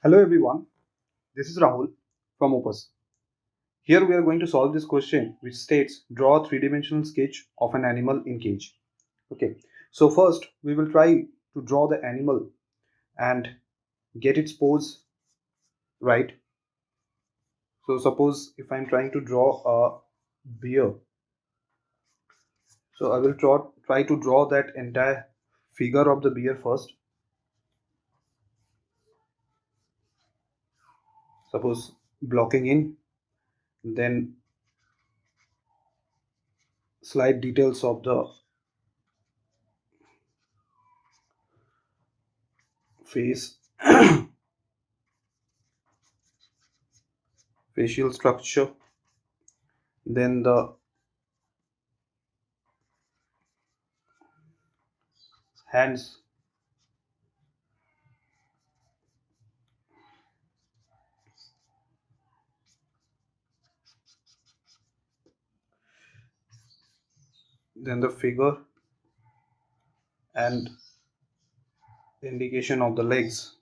Hello everyone, this is Rahul from Opus. Here we are going to solve this question which states draw a three-dimensional sketch of an animal in cage. Okay, so first we will try to draw the animal and get its pose right. So suppose if I'm trying to draw a bear, so I will try to draw that entire figure of the bear first. Suppose blocking in, then slight details of the face, facial structure, then the hands, then the figure and the indication of the legs.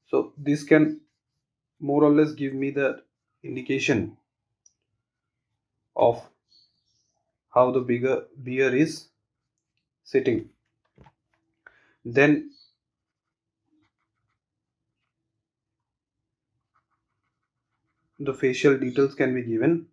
So this can more or less give me the indication of how the bigger bear is sitting. Then the facial details can be given.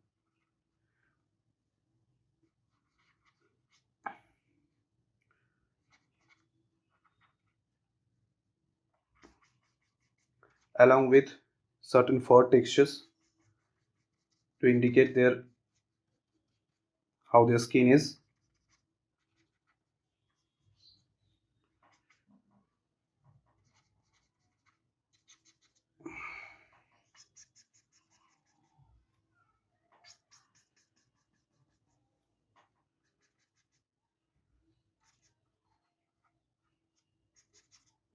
Along with certain fur textures to indicate how their skin is.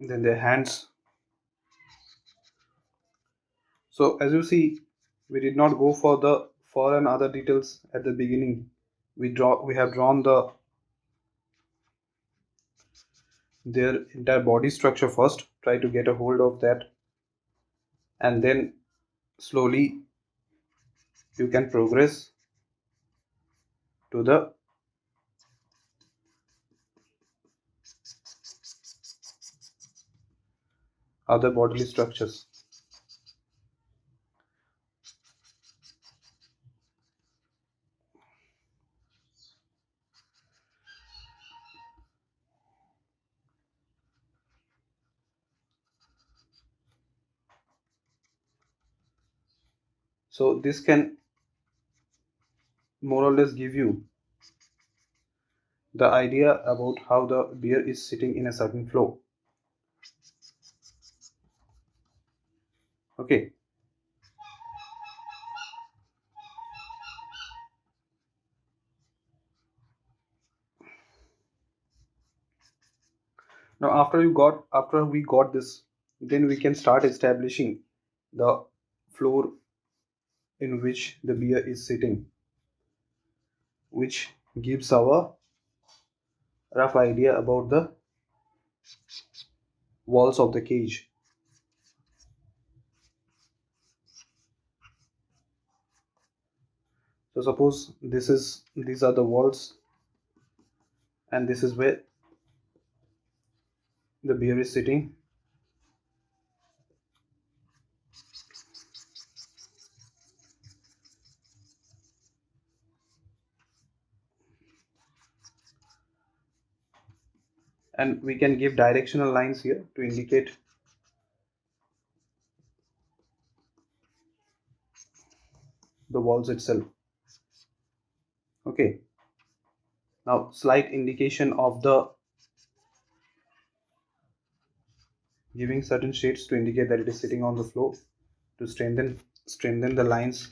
Then their hands. So as you see, we did not go for the fur and other details at the beginning. We have drawn their entire body structure first. Try to get a hold of that, and then slowly you can progress to the other bodily structures. So this can more or less give you the idea about how the bear is sitting in a certain flow. Okay. Now after we got this, then we can start establishing the floor in which the bear is sitting, which gives our rough idea about the walls of the cage. So suppose these are the walls, and this is where the bear is sitting. And we can give directional lines here to indicate the walls itself. Okay, now slight indication of the giving certain shades to indicate that it is sitting on the floor, to strengthen the lines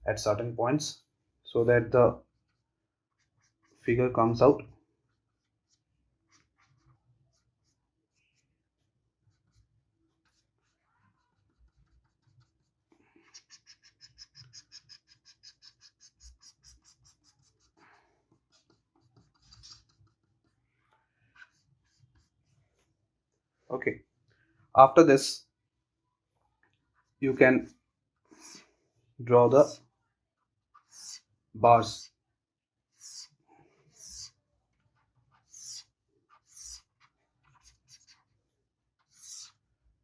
at certain points so that the figure comes out. Okay, after this you can draw the bars.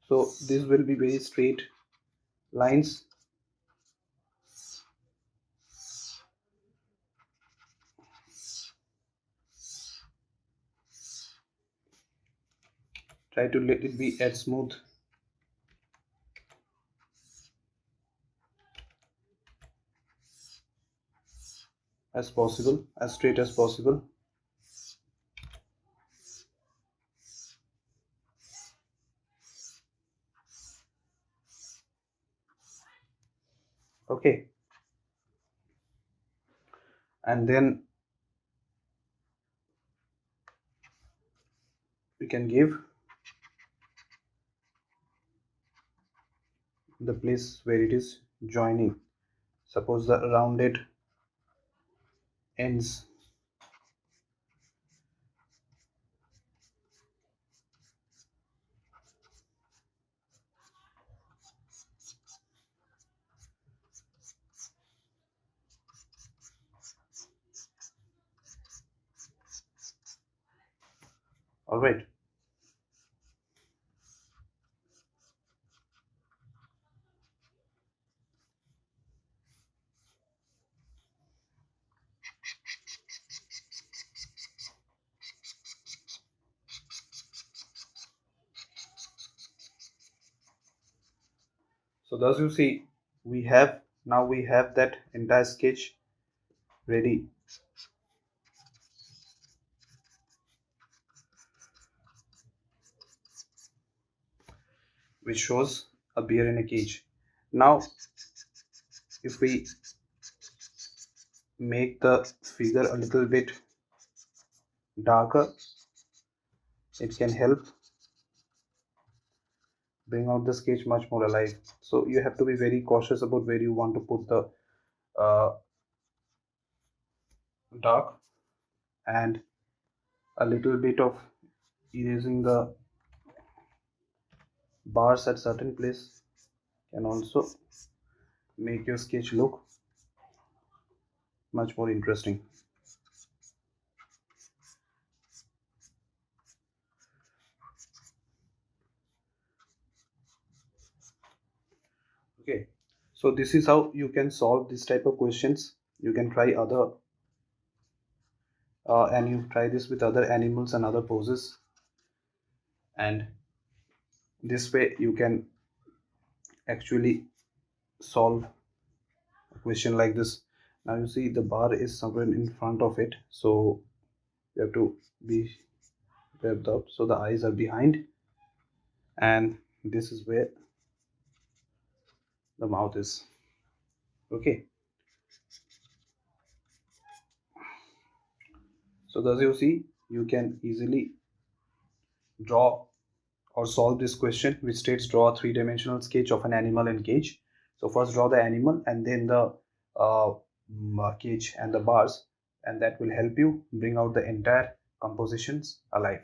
So this will be very straight lines. Try to let it be as smooth as possible, as straight as possible. Okay, and then we can give the place where it is joining. Suppose the rounded ends. All right. So thus you see, we have that entire sketch ready, which shows a bear in a cage. Now if we make the figure a little bit darker, it can help bring out the sketch much more alive. So you have to be very cautious about where you want to put the dark, and a little bit of erasing the bars at certain place can also make your sketch look much more interesting. Okay, so this is how you can solve this type of questions. You can try other and you try this with other animals and other poses, and this way you can actually solve a question like this. Now you see the bar is somewhere in front of it, so you have to be wrapped up, so the eyes are behind, and this is where the mouth is. Okay, so as you see, you can easily draw or solve this question, which states draw a three-dimensional sketch of an animal in cage. So first draw the animal and then the cage and the bars, and that will help you bring out the entire compositions alive.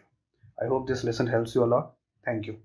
I hope this lesson helps you a lot. Thank you.